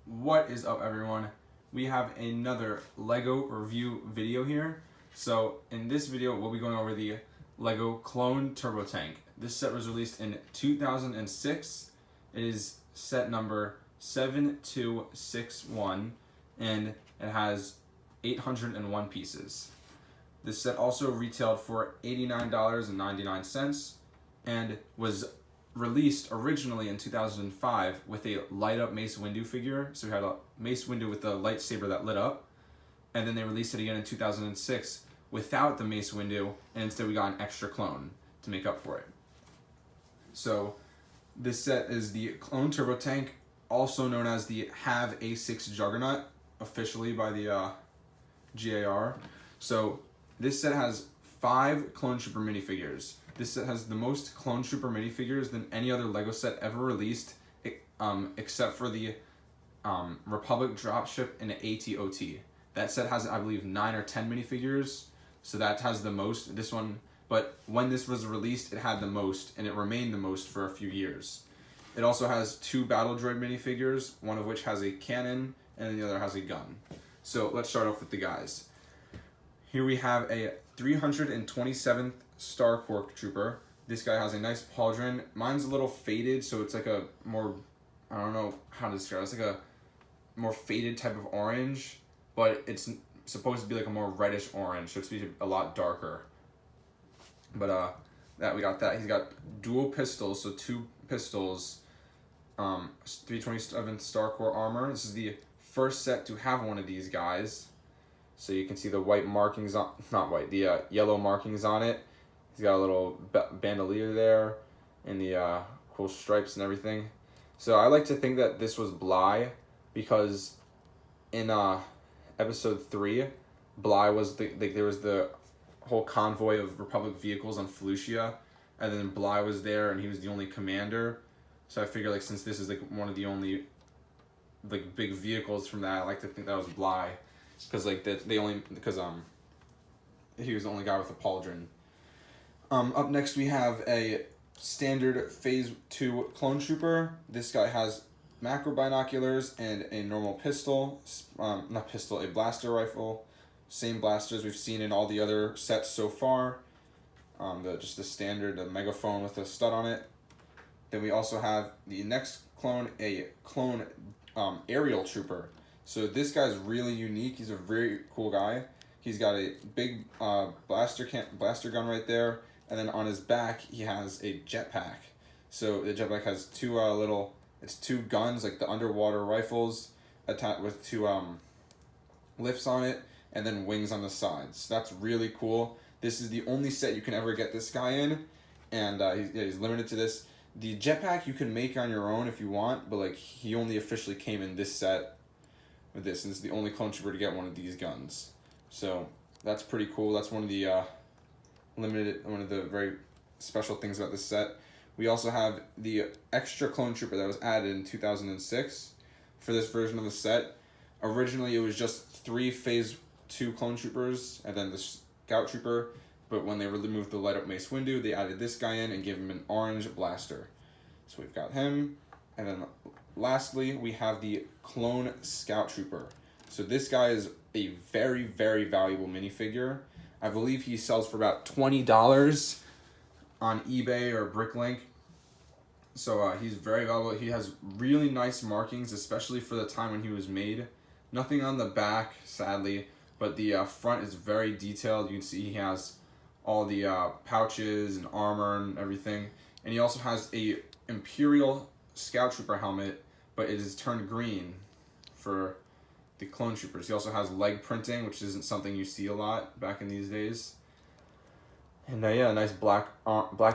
What is up, everyone? We have another Lego review video here. So in this video, we'll be going over the Lego Clone Turbo Tank. This set was released in 2006. It is set number 7261, and it has 801 pieces. This set also retailed for $89.99 and was released originally in 2005 with a light up Mace Windu figure. So we had a Mace Windu with a lightsaber that lit up, and then they released it again in 2006 without the Mace Windu, and instead we got an extra clone to make up for it. So this set is the Clone Turbo Tank, also known as the Have A6 Juggernaut, officially by the GAR. So this set has 5 Clone Trooper minifigures. This set has the most Clone Trooper minifigures than any other Lego set ever released, except for the Republic Dropship and AT-OT. That set has, I believe, 9 or 10 minifigures, so that has the most. This one, but when this was released, it had the most, and it remained the most for a few years. It also has 2 Battle Droid minifigures, one of which has a cannon, and the other has a gun. So let's start off with the guys. Here we have a 327th Star Quark Trooper. This guy has a nice pauldron. Mine's a little faded, so it's like a more, I don't know how to describe it. It's like a more faded type of orange, but it's supposed to be like a more reddish orange, so it's supposed to be a lot darker. But we got that. He's got dual pistols, so 2 pistols. 327th Star Corps armor. This is the first set to have one of these guys. So you can see the white markings on, not white, the yellow markings on it. He's got a little bandolier there, and the cool stripes and everything. So I like to think that this was Bly, because in episode 3, Bly was there was the whole convoy of Republic vehicles on Felucia, and then Bly was there, and he was the only commander. So I figure, like, since this is like one of the only like big vehicles from that, I like to think that was Bly, because like he was the only guy with a pauldron. Up next we have a standard Phase 2 Clone Trooper. This guy has macro binoculars and a normal pistol, a blaster rifle. Same blasters we've seen in all the other sets so far. Just the standard megaphone with a stud on it. Then we also have the next clone, a clone aerial trooper. So this guy's really unique. He's a very cool guy. He's got a big blaster gun right there, and then on his back he has a jetpack. So the jetpack has 2 it's 2 guns, like the underwater rifles, attached with 2 lifts on it, and then wings on the sides. That's really cool. This is the only set you can ever get this guy in, and he's limited to this. The jetpack you can make on your own if you want, but like he only officially came in this set with this, and it's the only clone trooper to get one of these guns. So that's pretty cool. That's one of the one of the very special things about this set. We also have the extra clone trooper that was added in 2006 for this version of the set. Originally it was just 3 Phase 2 clone troopers and then the scout trooper, but when they removed the light up Mace Windu, they added this guy in and gave him an orange blaster. So we've got him, and then lastly we have the clone scout trooper. So this guy is a very, very valuable minifigure. I believe he sells for about $20 on eBay or Bricklink. So he's very valuable. He has really nice markings, especially for the time when he was made. Nothing on the back, sadly, but the front is very detailed. You can see he has all the pouches and armor and everything. And he also has a Imperial Scout Trooper helmet, but it is turned green for the clone troopers. He also has leg printing, which isn't something you see a lot back in these days. And yeah, nice black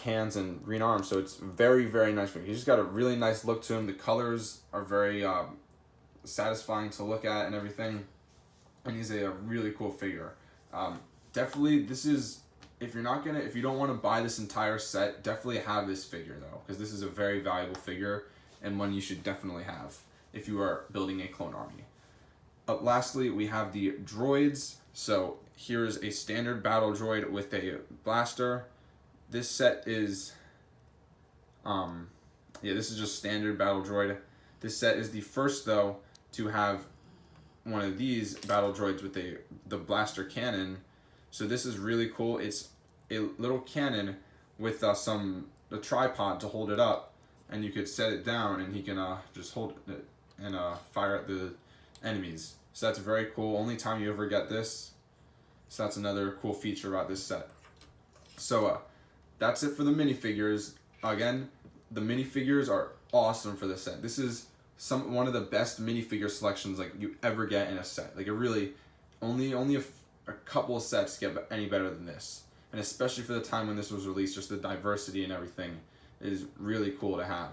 hands and green arms. So it's very, very nice. He's just got a really nice look to him. The colors are very satisfying to look at and everything. And he's a really cool figure. Definitely, this is, if you don't want to buy this entire set, definitely have this figure though, because this is a very valuable figure and one you should definitely have if you are building a clone army. Lastly, we have the droids. So here's a standard battle droid with a blaster. This set is, this is just standard battle droid. This set is the first though to have one of these battle droids with the blaster cannon. So this is really cool. It's a little cannon with a tripod to hold it up, and you could set it down, and he can just hold it and fire at the enemies. So that's very cool. Only time you ever get this. So that's another cool feature about this set. So that's it for the minifigures. Again, the minifigures are awesome for this set. This is one of the best minifigure selections like you ever get in a set. Like it really, only a couple of sets get any better than this. And especially for the time when this was released, just the diversity and everything is really cool to have.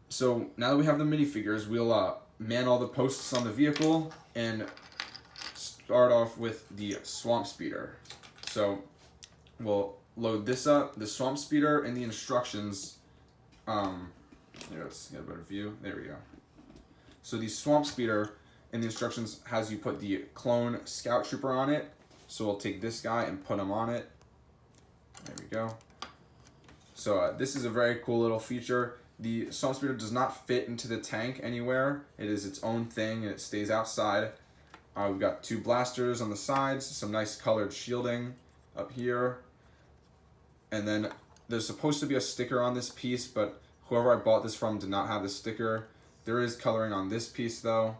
So now that we have the minifigures, we'll man all the posts on the vehicle and start off with the Swamp Speeder. So we'll load this up, the Swamp Speeder, and the instructions. Let's get a better view. There we go. So the Swamp Speeder in the instructions has you put the clone Scout Trooper on it. So we'll take this guy and put him on it. There we go. So this is a very cool little feature. The Swamp Speeder does not fit into the tank anywhere. It is its own thing and it stays outside. We've got 2 blasters on the sides, some nice colored shielding up here. And then there's supposed to be a sticker on this piece, but whoever I bought this from did not have the sticker. There is coloring on this piece though.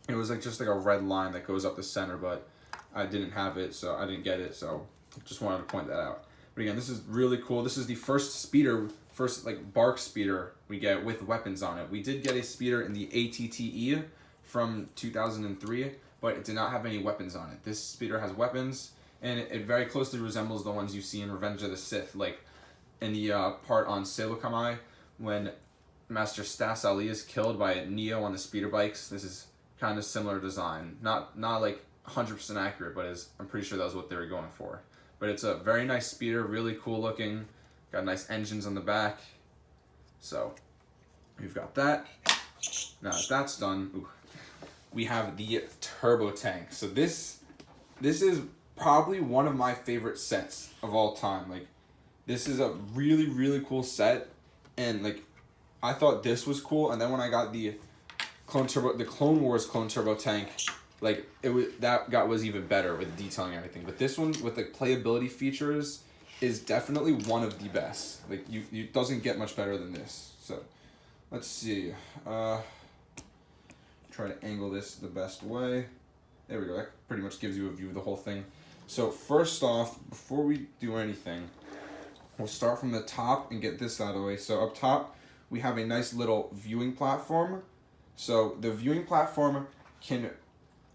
It was just like a red line that goes up the center, but I didn't have it, so I didn't get it, so just wanted to point that out. But again, this is really cool. This is the first speeder, bark speeder we get with weapons on it. We did get a speeder in the ATTE from 2003, but it did not have any weapons on it. This speeder has weapons, and it very closely resembles the ones you see in Revenge of the Sith, like in the part on Selokamai when Master Stas Ali is killed by Neo on the speeder bikes. This is kind of similar design. Not like 100% accurate, but I'm pretty sure that was what they were going for. But it's a very nice speeder, really cool looking. Got nice engines on the back. So we've got that. Now that that's done, we have the turbo tank. So this is probably one of my favorite sets of all time. Like this is a really, really cool set, and like I thought this was cool, and then when I got the Clone Wars Clone Turbo tank, like was even better with detailing and everything. But this one with the playability features is definitely one of the best. Like you doesn't get much better than this. So let's see. Try to angle this the best way. There we go. That pretty much gives you a view of the whole thing. So first off, before we do anything, we'll start from the top and get this out of the way. So up top, we have a nice little viewing platform. So the viewing platform can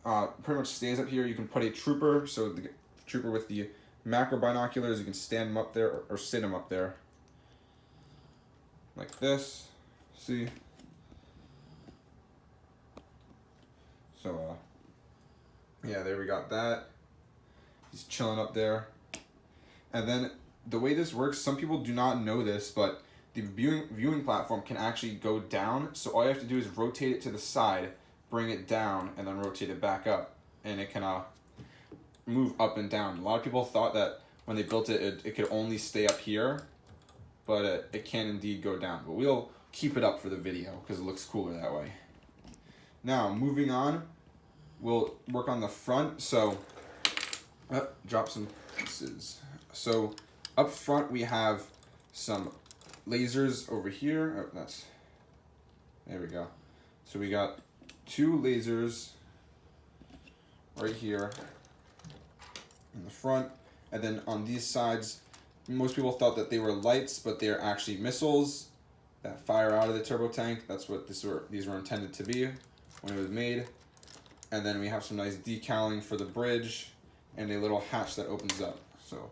pretty much stays up here. You can put a trooper, so the trooper with the macro binoculars, you can stand him up there or sit him up there. Like this. See? So, yeah, there we got that. He's chilling up there. And then the way this works, some people do not know this, but the viewing platform can actually go down. So all you have to do is rotate it to the side, bring it down, and then rotate it back up. And it can move up and down. A lot of people thought that when they built it, it could only stay up here, but it can indeed go down. But we'll keep it up for the video because it looks cooler that way. Now, moving on, we'll work on the front. So, drop some pieces. So, up front we have some lasers over here. Oh, there we go. So we got 2 lasers right here in the front, and then on these sides, most people thought that they were lights, but they're actually missiles that fire out of the turbo tank. That's what these were intended to be when it was made. And then we have some nice decaling for the bridge and a little hatch that opens up. So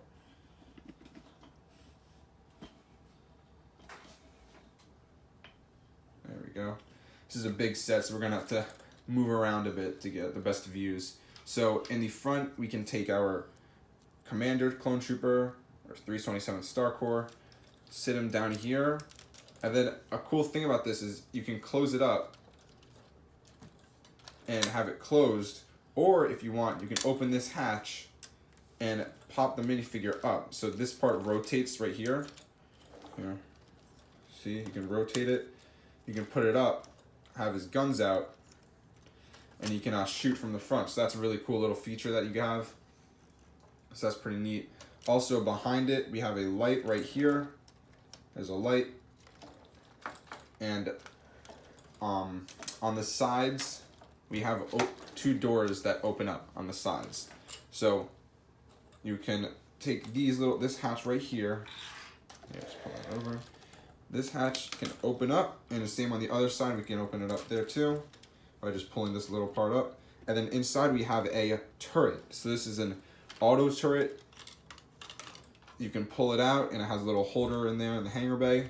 there we go. This is a big set, so we're gonna have to move around a bit to get the best views. So in the front, we can take our Commander Clone Trooper, or 327th Star Corps, sit him down here. And then a cool thing about this is you can close it up and have it closed, or if you want, you can open this hatch and pop the minifigure up. So this part rotates right here. Here. See, you can rotate it. You can put it up have his guns out, and he can shoot from the front. So that's a really cool little feature that you have. So that's pretty neat. Also behind it, we have a light right here. There's a light. And on the sides, we have 2 doors that open up on the sides. So you can take this hatch right here. Yeah, just pull that over. This hatch can open up, and the same on the other side. We can open it up there too by just pulling this little part up. And then inside we have a turret. So this is an auto turret. You can pull it out, and it has a little holder in there in the hangar bay.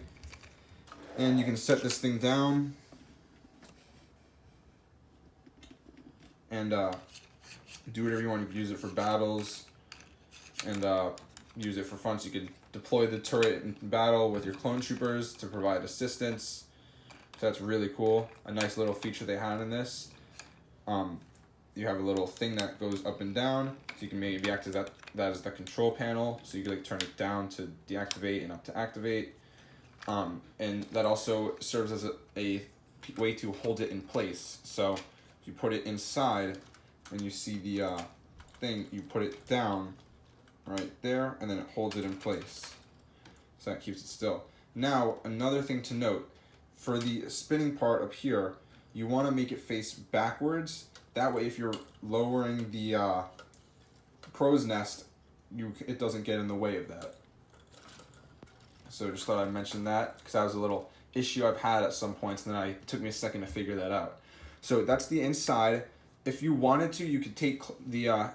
And you can set this thing down and do whatever you want. You can use it for battles and use it for fun. So you can deploy the turret in battle with your clone troopers to provide assistance. So that's really cool. A nice little feature they had in this. You have a little thing that goes up and down, so you can maybe act as that as the control panel. So you can like turn it down to deactivate and up to activate. And that also serves as a way to hold it in place. So if you put it inside and you see the thing, you put it down right there, and then it holds it in place. So that keeps it still. Now, another thing to note, for the spinning part up here, you want to make it face backwards. That way, if you're lowering the crow's nest, it doesn't get in the way of that. So just thought I'd mention that, because that was a little issue I've had at some points, and then it took me a second to figure that out. So that's the inside. If you wanted to, you could take the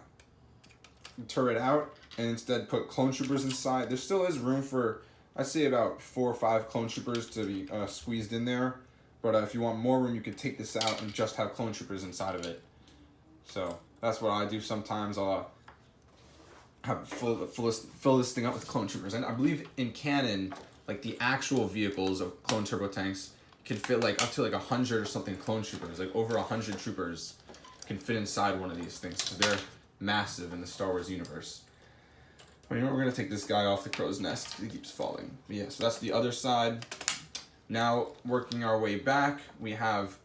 turret out and instead put clone troopers inside. There still is room for, I'd say, about 4 or 5 clone troopers to be squeezed in there. But if you want more room, you could take this out and just have clone troopers inside of it. So that's what I do sometimes. I'll fill this thing up with clone troopers. And I believe in canon, like the actual vehicles of clone turbo tanks can fit like up to like 100 or something clone troopers. Like over 100 troopers can fit inside one of these things, because they're massive in the Star Wars universe. Well, you know what? We're gonna take this guy off the crow's nest. He keeps falling. But yeah, so that's the other side. Now, working our way back, we have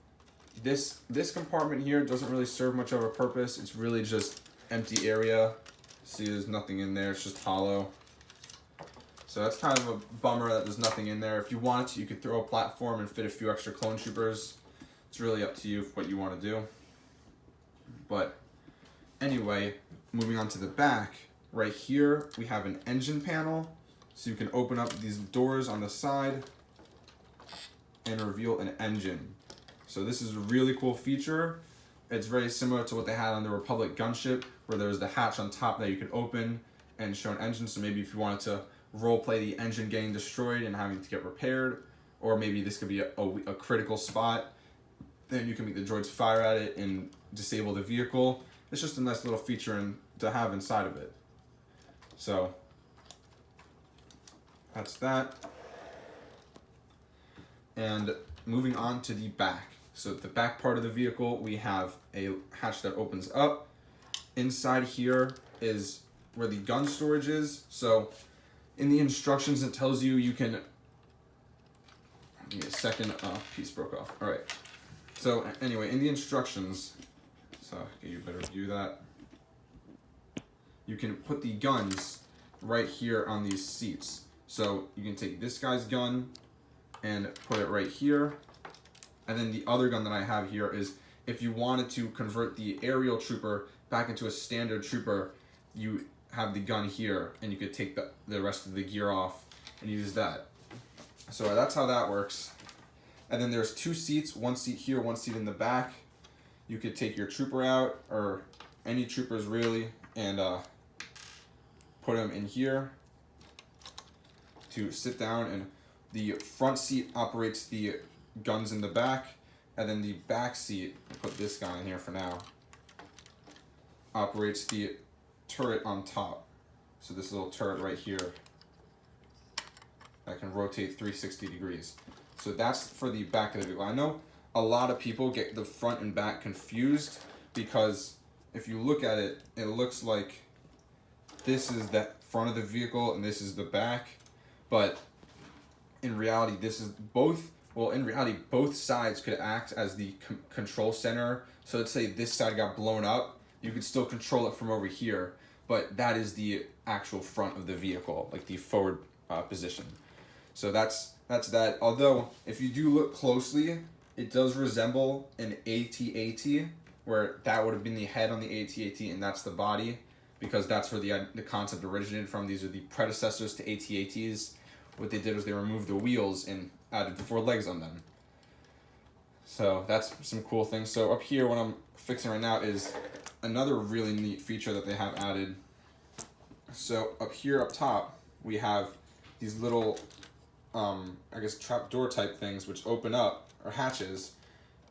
this compartment here. Doesn't really serve much of a purpose. It's really just empty area. See, there's nothing in there. It's just hollow. So that's kind of a bummer that there's nothing in there. If you wanted to, you could throw a platform and fit a few extra clone troopers. It's really up to you what you want to do. But anyway, moving on to the back, right here we have an engine panel. So you can open up these doors on the side and reveal an engine. So this is a really cool feature. It's very similar to what they had on the Republic gunship, where there was the hatch on top that you could open and show an engine. So maybe if you wanted to role play the engine getting destroyed and having to get repaired, or maybe this could be a critical spot, then you can make the droids fire at it and disable the vehicle. It's just a nice little feature to have inside of it. So that's that. And moving on to the back. So the back part of the vehicle, we have a hatch that opens up. Inside here is where the gun storage is. So in the instructions, it tells you can, give me a second, piece broke off. All right. So anyway, in the instructions, so give you a better view of that, you can put the guns right here on these seats. So you can take this guy's gun and put it right here. And then the other gun that I have here is, if you wanted to convert the aerial trooper back into a standard trooper, you have the gun here, and you could take the rest of the gear off and use that. So that's how that works. And then there's 2 seats, 1 seat here, 1 seat in the back. You could take your trooper out, or any troopers really, and put them in here to sit down. And the front seat operates the guns in the back, and then the back seat, I'll put this guy in here for now, operates the turret on top. So this little turret right here that can rotate 360 degrees. So that's for the back of the vehicle. I know a lot of people get the front and back confused, because if you look at it, it looks like this is the front of the vehicle and this is the back. But in reality, this is both well, in reality, both sides could act as the control center. So let's say this side got blown up, you could still control it from over here, but that is the actual front of the vehicle, like the forward position. So that's that. Although, if you do look closely, it does resemble an AT-AT, where that would have been the head on the AT-AT, and that's the body, because that's where the concept originated from. These are the predecessors to AT-ATs. What they did was they removed the wheels and added 4 legs on them. So that's some cool things. So up here, what I'm fixing right now is another really neat feature that they have added. So up here, up top, we have these little, I guess, trapdoor type things which open up, or hatches.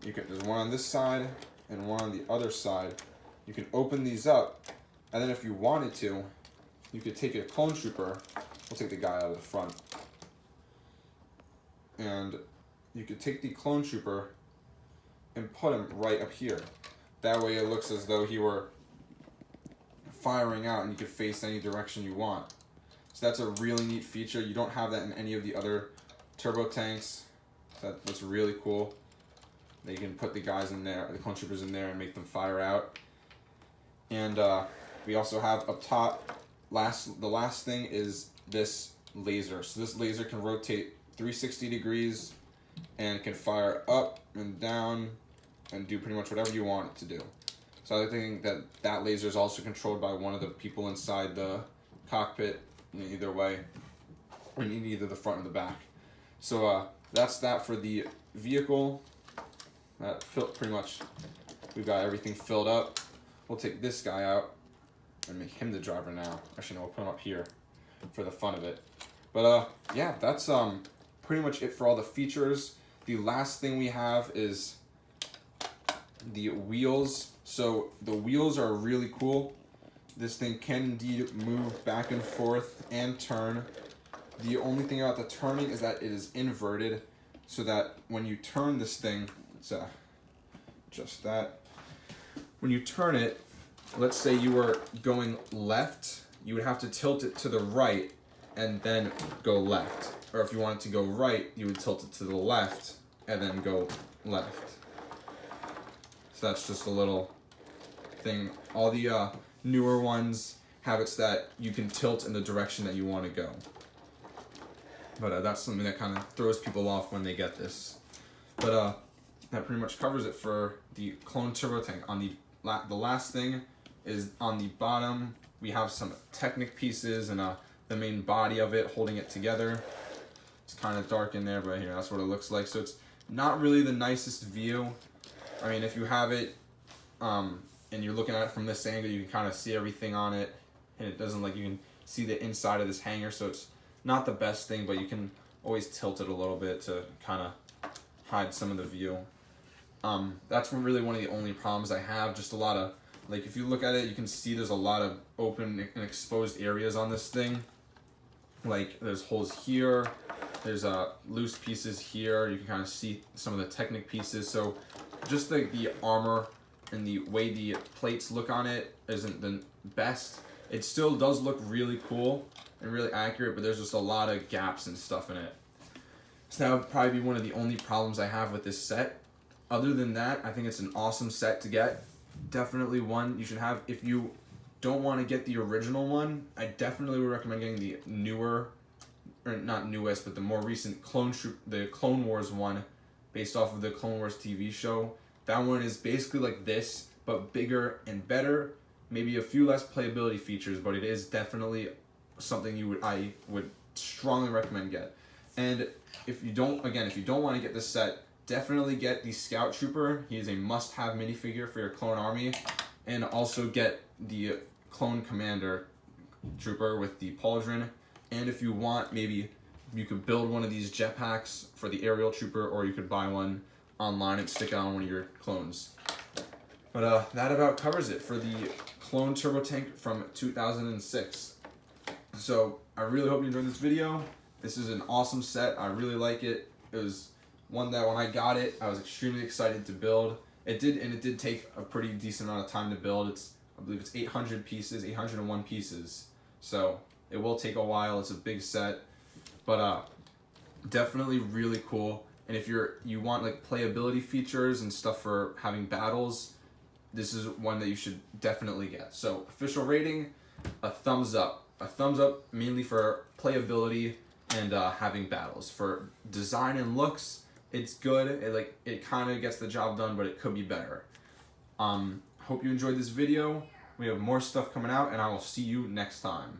There's one on this side and one on the other side. You can open these up, and then if you wanted to, you could take a clone trooper. We'll take the guy out of the front. And you could take the clone trooper and put him right up here. That way it looks as though he were firing out and you could face any direction you want. So that's a really neat feature. You don't have that in any of the other turbo tanks. So that's really cool. They can put the guys in there, the clone troopers in there, and make them fire out. And we also have up top, the last thing is this laser. So this laser can rotate 360 degrees and can fire up and down and do pretty much whatever you want it to do. So I think that laser is also controlled by one of the people inside the cockpit, either way, in either the front or the back. So that's that for the vehicle. That pretty much, we've got everything filled up. We'll take this guy out and make him the driver now. Actually, no, we'll put him up here for the fun of it. But yeah, that's pretty much it for all the features. The last thing we have is the wheels. So the wheels are really cool. This thing can indeed move back and forth and turn. The only thing about the turning is that it is inverted, so that when you turn this thing, it's just that. When you turn it, let's say you were going left, you would have to tilt it to the right and then go left. Or if you wanted to go right, you would tilt it to the left and then go left. So that's just a little thing. All the newer ones have it so that you can tilt in the direction that you want to go. But that's something that kind of throws people off when they get this. But that pretty much covers it for the clone turbo tank. On the last thing is on the bottom, we have some Technic pieces and the main body of it holding it together. It's kind of dark in there, but here, that's what it looks like. So it's not really the nicest view. I mean, if you have it and you're looking at it from this angle, you can kind of see everything on it, and it doesn't, like, you can see the inside of this hanger, so it's not the best thing, but you can always tilt it a little bit to kind of hide some of the view. That's really one of the only problems I have. Just a lot of, like, if you look at it, you can see there's a lot of open and exposed areas on this thing. Like, there's holes here, there's loose pieces here, you can kind of see some of the Technic pieces. So just the armor and the way the plates look on it isn't the best. It still does look really cool and really accurate, but there's just a lot of gaps and stuff in it. So that would probably be one of the only problems I have with this set. Other than that, I think it's an awesome set to get. Definitely one you should have. If you don't want to get the original one, I definitely would recommend getting the newer, or not newest, but the more recent the Clone Wars one, based off of the Clone Wars TV show. That one is basically like this, but bigger and better. Maybe a few less playability features, but it is definitely something I would strongly recommend get. And if you don't want to get this set, definitely get the Scout Trooper. He is a must-have minifigure for your clone army. And also get the Clone Commander Trooper with the pauldron. And if you want, maybe you could build one of these jetpacks for the Aerial Trooper, or you could buy one online and stick it on one of your clones. But that about covers it for the Clone Turbo Tank from 2006. So I really hope you enjoyed this video. This is an awesome set. I really like it. It was one that when I got it, I was extremely excited to build. It did take a pretty decent amount of time to build. I believe it's 800 pieces, 801 pieces. So it will take a while. It's a big set, but definitely really cool. And And if you want like playability features and stuff for having battles, this is one that you should definitely get. So official rating, a thumbs up. A thumbs up mainly for playability and having battles. For design and looks, it's good. It kind of gets the job done, but it could be better. Hope you enjoyed this video. We have more stuff coming out, and I will see you next time.